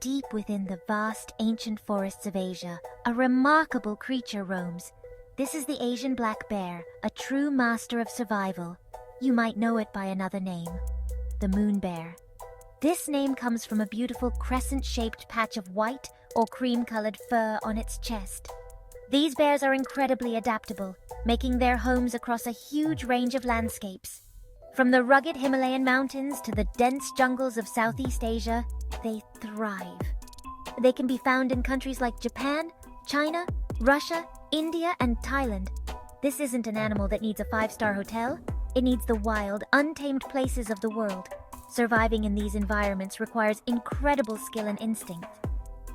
Deep within the vast ancient forests of Asia, a remarkable creature roams. This is the Asian black bear, a true master of survival. You might know it by another name, the moon bear. This name comes from a beautiful crescent-shaped patch of white or cream-colored fur on its chest. These bears are incredibly adaptable, making their homes across a huge range of landscapes. From the rugged Himalayan mountains to the dense jungles of Southeast Asia, they thrive. They can be found in countries like Japan, China, Russia, India, and Thailand. This isn't an animal that needs a five-star hotel. It needs the wild, untamed places of the world. Surviving in these environments requires incredible skill and instinct.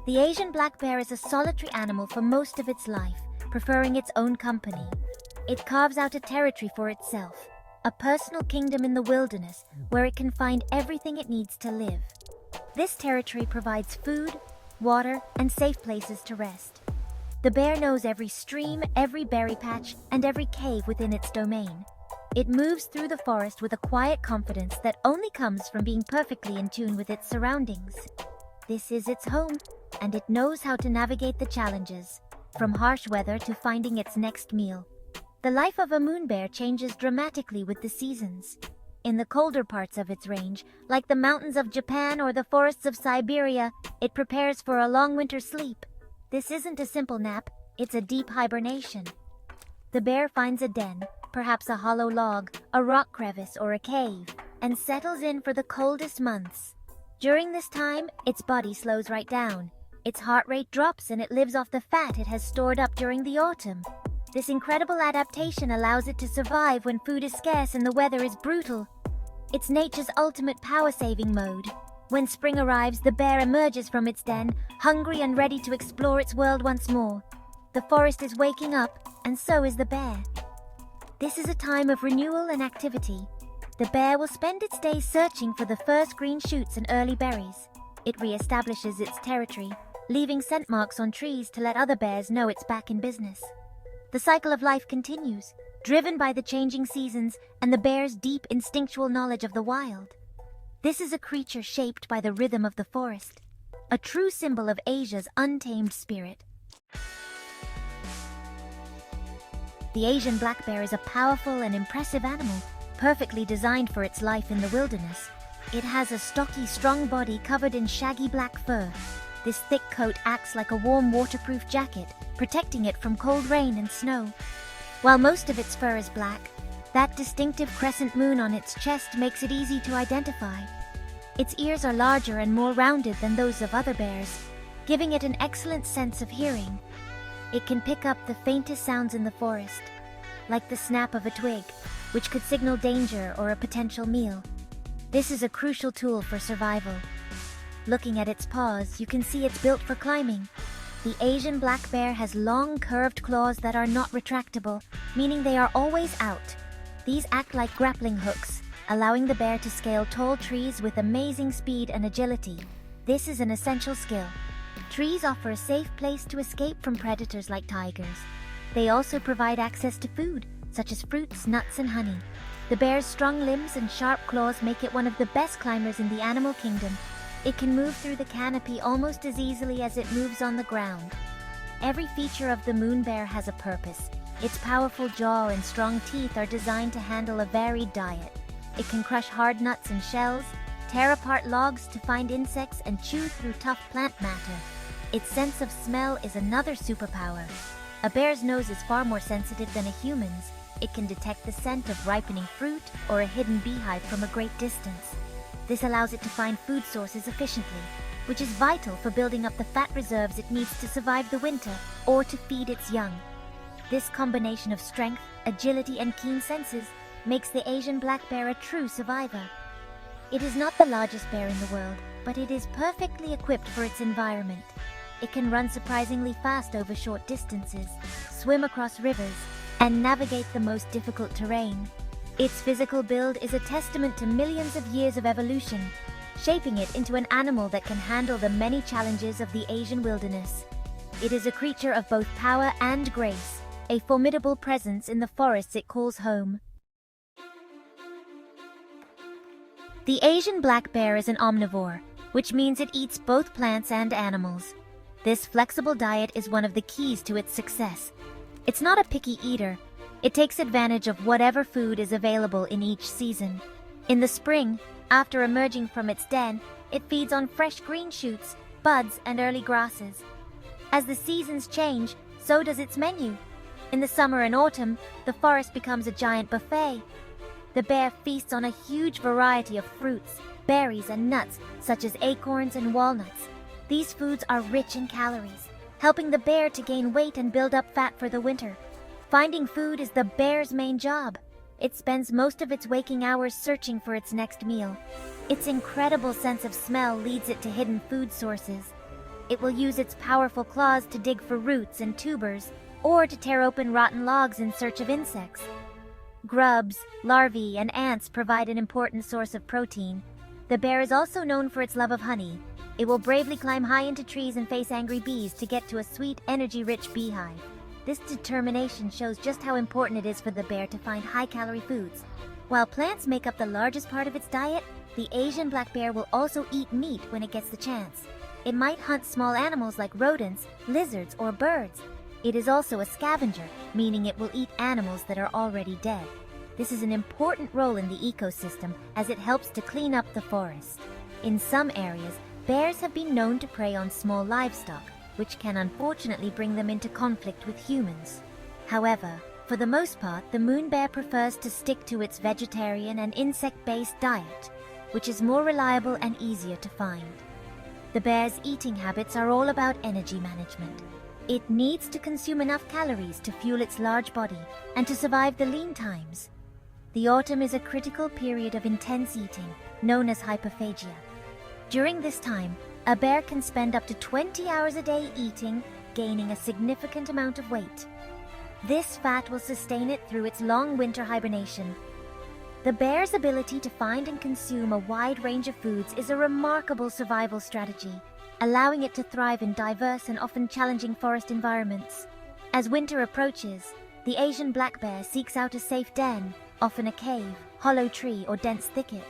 The Asian black bear is a solitary animal for most of its life, preferring its own company. It carves out a territory for itself, a personal kingdom in the wilderness where it can find everything it needs to live. This territory provides food, water, and safe places to rest. The bear knows every stream, every berry patch, and every cave within its domain. It moves through the forest with a quiet confidence that only comes from being perfectly in tune with its surroundings. This is its home, and it knows how to navigate the challenges, from harsh weather to finding its next meal. The life of a moon bear changes dramatically with the seasons. In the colder parts of its range, like the mountains of Japan or the forests of Siberia, it prepares for a long winter sleep. This isn't a simple nap, it's a deep hibernation. The bear finds a den, perhaps a hollow log, a rock crevice, or a cave, and settles in for the coldest months. During this time, its body slows right down. Its heart rate drops and it lives off the fat it has stored up during the autumn. This incredible adaptation allows it to survive when food is scarce and the weather is brutal. It's nature's ultimate power-saving mode. When spring arrives, the bear emerges from its den, hungry and ready to explore its world once more. The forest is waking up, and so is the bear. This is a time of renewal and activity. The bear will spend its days searching for the first green shoots and early berries. It re-establishes its territory, leaving scent marks on trees to let other bears know it's back in business. The cycle of life continues, driven by the changing seasons and the bear's deep instinctual knowledge of the wild. This is a creature shaped by the rhythm of the forest, a true symbol of Asia's untamed spirit. The Asian black bear is a powerful and impressive animal, perfectly designed for its life in the wilderness. It has a stocky, strong body covered in shaggy black fur. This thick coat acts like a warm, waterproof jacket, protecting it from cold rain and snow. While most of its fur is black, that distinctive crescent moon on its chest makes it easy to identify. Its ears are larger and more rounded than those of other bears, giving it an excellent sense of hearing. It can pick up the faintest sounds in the forest, like the snap of a twig, which could signal danger or a potential meal. This is a crucial tool for survival. Looking at its paws, you can see it's built for climbing. The Asian black bear has long, curved claws that are not retractable, meaning they are always out. These act like grappling hooks, allowing the bear to scale tall trees with amazing speed and agility. This is an essential skill. Trees offer a safe place to escape from predators like tigers. They also provide access to food, such as fruits, nuts, and honey. The bear's strong limbs and sharp claws make it one of the best climbers in the animal kingdom. It can move through the canopy almost as easily as it moves on the ground. Every feature of the moon bear has a purpose. Its powerful jaw and strong teeth are designed to handle a varied diet. It can crush hard nuts and shells, tear apart logs to find insects, and chew through tough plant matter. Its sense of smell is another superpower. A bear's nose is far more sensitive than a human's. It can detect the scent of ripening fruit or a hidden beehive from a great distance. This allows it to find food sources efficiently, which is vital for building up the fat reserves it needs to survive the winter or to feed its young. This combination of strength, agility, and keen senses makes the Asian black bear a true survivor. It is not the largest bear in the world, but it is perfectly equipped for its environment. It can run surprisingly fast over short distances, swim across rivers, and navigate the most difficult terrain. Its physical build is a testament to millions of years of evolution, shaping it into an animal that can handle the many challenges of the Asian wilderness. It is a creature of both power and grace, a formidable presence in the forests it calls home. The Asian black bear is an omnivore, which means it eats both plants and animals. This flexible diet is one of the keys to its success. It's not a picky eater. It takes advantage of whatever food is available in each season. In the spring, after emerging from its den, it feeds on fresh green shoots, buds, and early grasses. As the seasons change, so does its menu. In the summer and autumn, the forest becomes a giant buffet. The bear feasts on a huge variety of fruits, berries, and nuts, such as acorns and walnuts. These foods are rich in calories, helping the bear to gain weight and build up fat for the winter. Finding food is the bear's main job. It spends most of its waking hours searching for its next meal. Its incredible sense of smell leads it to hidden food sources. It will use its powerful claws to dig for roots and tubers, or to tear open rotten logs in search of insects. Grubs, larvae, and ants provide an important source of protein. The bear is also known for its love of honey. It will bravely climb high into trees and face angry bees to get to a sweet, energy-rich beehive. This determination shows just how important it is for the bear to find high-calorie foods. While plants make up the largest part of its diet, the Asian black bear will also eat meat when it gets the chance. It might hunt small animals like rodents, lizards, or birds. It is also a scavenger, meaning it will eat animals that are already dead. This is an important role in the ecosystem as it helps to clean up the forest. In some areas, bears have been known to prey on small livestock, which can unfortunately bring them into conflict with humans. However, for the most part, the moon bear prefers to stick to its vegetarian and insect-based diet, which is more reliable and easier to find. The bear's eating habits are all about energy management. It needs to consume enough calories to fuel its large body and to survive the lean times. The autumn is a critical period of intense eating, known as hypophagia. During this time, a bear can spend up to 20 hours a day eating, gaining a significant amount of weight. This fat will sustain it through its long winter hibernation. The bear's ability to find and consume a wide range of foods is a remarkable survival strategy, allowing it to thrive in diverse and often challenging forest environments. As winter approaches, the Asian black bear seeks out a safe den, often a cave, hollow tree, or dense thicket.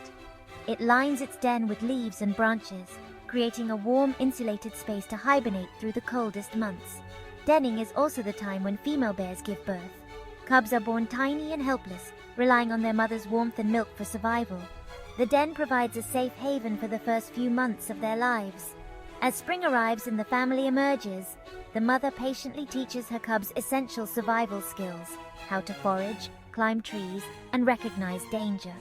It lines its den with leaves and branches, creating a warm, insulated space to hibernate through the coldest months. Denning is also the time when female bears give birth. Cubs are born tiny and helpless, relying on their mother's warmth and milk for survival. The den provides a safe haven for the first few months of their lives. As spring arrives and the family emerges, the mother patiently teaches her cubs essential survival skills: how to forage, climb trees, and recognize danger.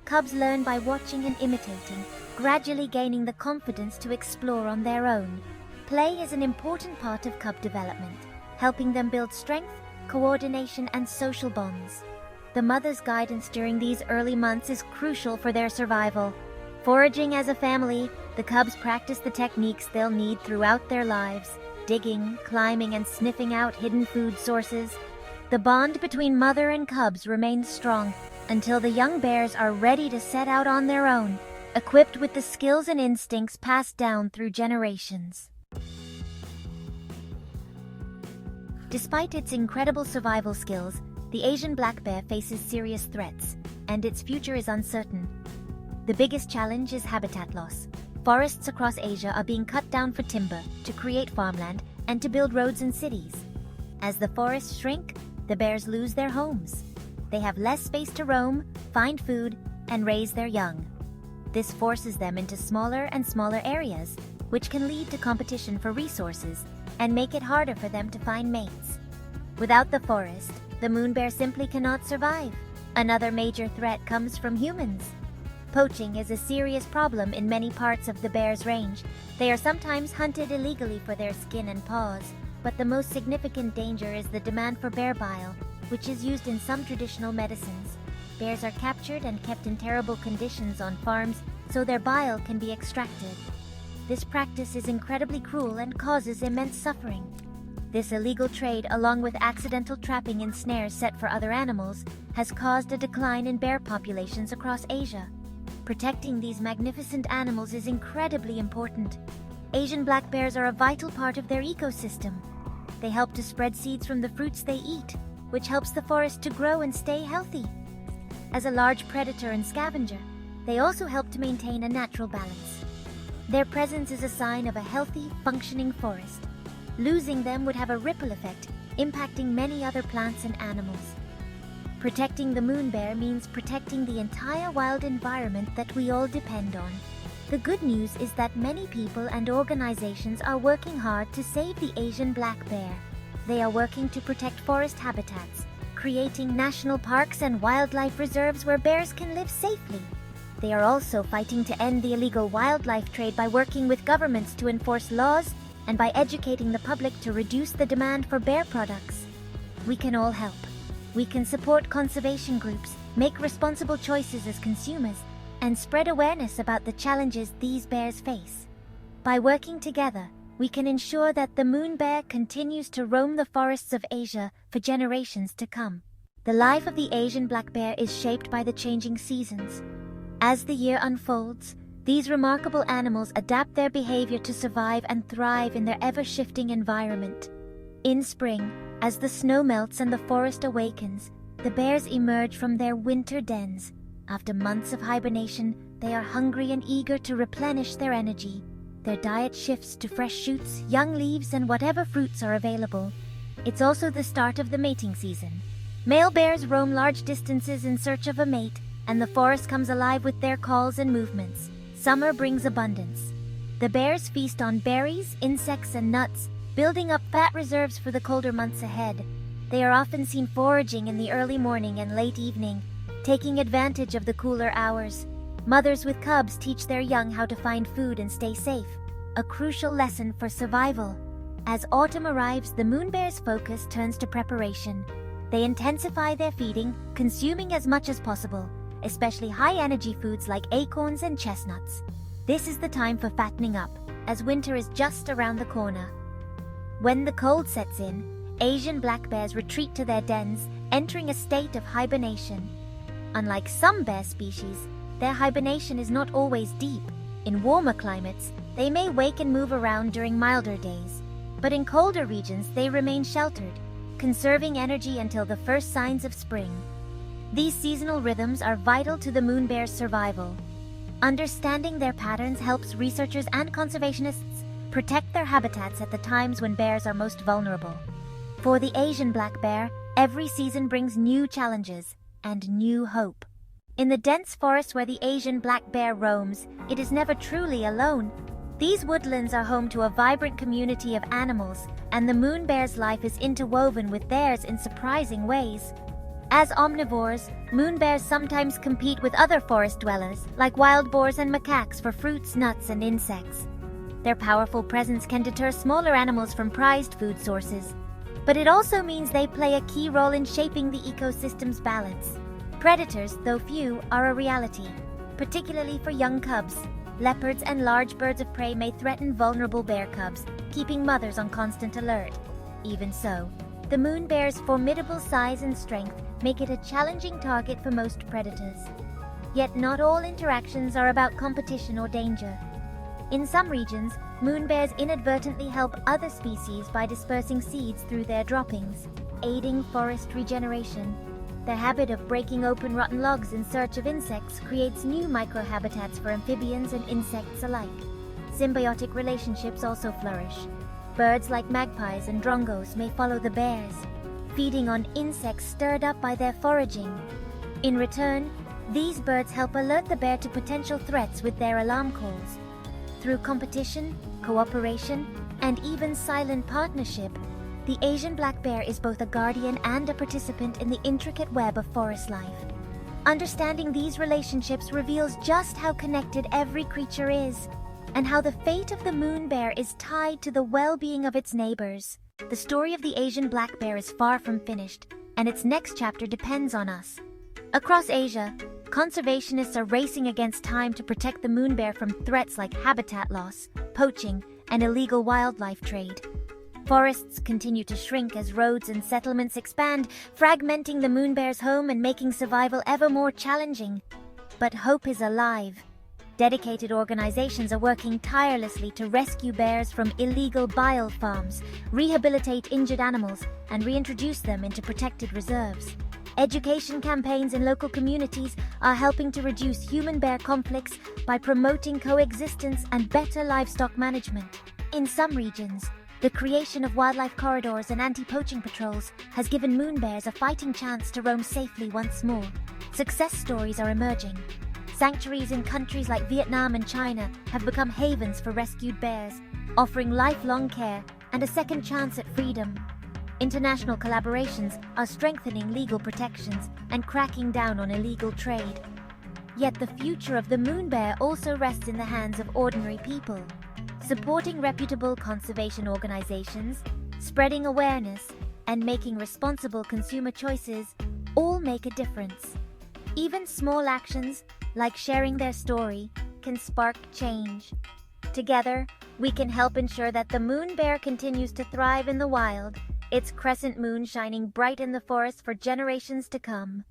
Cubs learn by watching and imitating, gradually gaining the confidence to explore on their own. Play is an important part of cub development, helping them build strength, coordination, and social bonds. The mother's guidance during these early months is crucial for their survival. Foraging as a family, the cubs practice the techniques they'll need throughout their lives: digging, climbing, and sniffing out hidden food sources. The bond between mother and cubs remains strong until the young bears are ready to set out on their own, equipped with the skills and instincts passed down through generations. Despite its incredible survival skills, the Asian black bear faces serious threats, and its future is uncertain. The biggest challenge is habitat loss. Forests across Asia are being cut down for timber, to create farmland, and to build roads and cities. As the forests shrink, the bears lose their homes. They have less space to roam, find food, and raise their young. This forces them into smaller and smaller areas, which can lead to competition for resources and make it harder for them to find mates. Without the forest, the moon bear simply cannot survive. Another major threat comes from humans. Poaching is a serious problem in many parts of the bear's range. They are sometimes hunted illegally for their skin and paws, but the most significant danger is the demand for bear bile, which is used in some traditional medicines. Bears are captured and kept in terrible conditions on farms so their bile can be extracted. This practice is incredibly cruel and causes immense suffering. This illegal trade, along with accidental trapping in snares set for other animals, has caused a decline in bear populations across Asia. Protecting these magnificent animals is incredibly important. Asian black bears are a vital part of their ecosystem. They help to spread seeds from the fruits they eat, which helps the forest to grow and stay healthy. As a large predator and scavenger, they also help to maintain a natural balance. Their presence is a sign of a healthy, functioning forest. Losing them would have a ripple effect, impacting many other plants and animals. Protecting the moon bear means protecting the entire wild environment that we all depend on. The good news is that many people and organizations are working hard to save the Asian black bear. They are working to protect forest habitats, creating national parks and wildlife reserves where bears can live safely. They are also fighting to end the illegal wildlife trade by working with governments to enforce laws and by educating the public to reduce the demand for bear products. We can all help. We can support conservation groups, make responsible choices as consumers, and spread awareness about the challenges these bears face. By working together, we can ensure that the moon bear continues to roam the forests of Asia for generations to come. The life of the Asian black bear is shaped by the changing seasons. As the year unfolds, these remarkable animals adapt their behavior to survive and thrive in their ever-shifting environment. In spring, as the snow melts and the forest awakens, the bears emerge from their winter dens. After months of hibernation, they are hungry and eager to replenish their energy. Their diet shifts to fresh shoots, young leaves, and whatever fruits are available. It's also the start of the mating season. Male bears roam large distances in search of a mate, and the forest comes alive with their calls and movements. Summer brings abundance. The bears feast on berries, insects, and nuts, building up fat reserves for the colder months ahead. They are often seen foraging in the early morning and late evening, taking advantage of the cooler hours. Mothers with cubs teach their young how to find food and stay safe, a crucial lesson for survival. As autumn arrives, the moon bear's focus turns to preparation. They intensify their feeding, consuming as much as possible, especially high-energy foods like acorns and chestnuts. This is the time for fattening up, as winter is just around the corner. When the cold sets in, Asian black bears retreat to their dens, entering a state of hibernation. Unlike some bear species, their hibernation is not always deep. In warmer climates, they may wake and move around during milder days. But in colder regions, they remain sheltered, conserving energy until the first signs of spring. These seasonal rhythms are vital to the moon bear's survival. Understanding their patterns helps researchers and conservationists protect their habitats at the times when bears are most vulnerable. For the Asian black bear, every season brings new challenges and new hope. In the dense forest where the Asian black bear roams, it is never truly alone. These woodlands are home to a vibrant community of animals, and the moon bear's life is interwoven with theirs in surprising ways. As omnivores, moon bears sometimes compete with other forest dwellers, like wild boars and macaques, for fruits, nuts, and insects. Their powerful presence can deter smaller animals from prized food sources, but it also means they play a key role in shaping the ecosystem's balance. Predators, though few, are a reality, particularly for young cubs. Leopards and large birds of prey may threaten vulnerable bear cubs, keeping mothers on constant alert. Even so, the moon bear's formidable size and strength make it a challenging target for most predators. Yet not all interactions are about competition or danger. In some regions, moon bears inadvertently help other species by dispersing seeds through their droppings, aiding forest regeneration. Their habit of breaking open rotten logs in search of insects creates new microhabitats for amphibians and insects alike. Symbiotic relationships also flourish. Birds like magpies and drongos may follow the bears, feeding on insects stirred up by their foraging. In return, these birds help alert the bear to potential threats with their alarm calls. Through competition, cooperation, and even silent partnership, the Asian black bear is both a guardian and a participant in the intricate web of forest life. Understanding these relationships reveals just how connected every creature is, and how the fate of the moon bear is tied to the well-being of its neighbors. The story of the Asian black bear is far from finished, and its next chapter depends on us. Across Asia, conservationists are racing against time to protect the moon bear from threats like habitat loss, poaching, and illegal wildlife trade. Forests continue to shrink as roads and settlements expand, fragmenting the moon bear's home and making survival ever more challenging. But hope is alive. Dedicated organizations are working tirelessly to rescue bears from illegal bile farms, rehabilitate injured animals, and reintroduce them into protected reserves. Education campaigns in local communities are helping to reduce human-bear conflicts by promoting coexistence and better livestock management. In some regions, the creation of wildlife corridors and anti-poaching patrols has given moon bears a fighting chance to roam safely once more. Success stories are emerging. Sanctuaries in countries like Vietnam and China have become havens for rescued bears, offering lifelong care and a second chance at freedom. International collaborations are strengthening legal protections and cracking down on illegal trade. Yet the future of the moon bear also rests in the hands of ordinary people. Supporting reputable conservation organizations, spreading awareness, and making responsible consumer choices all make a difference. Even small actions, like sharing their story, can spark change. Together, we can help ensure that the moon bear continues to thrive in the wild, its crescent moon shining bright in the forest for generations to come.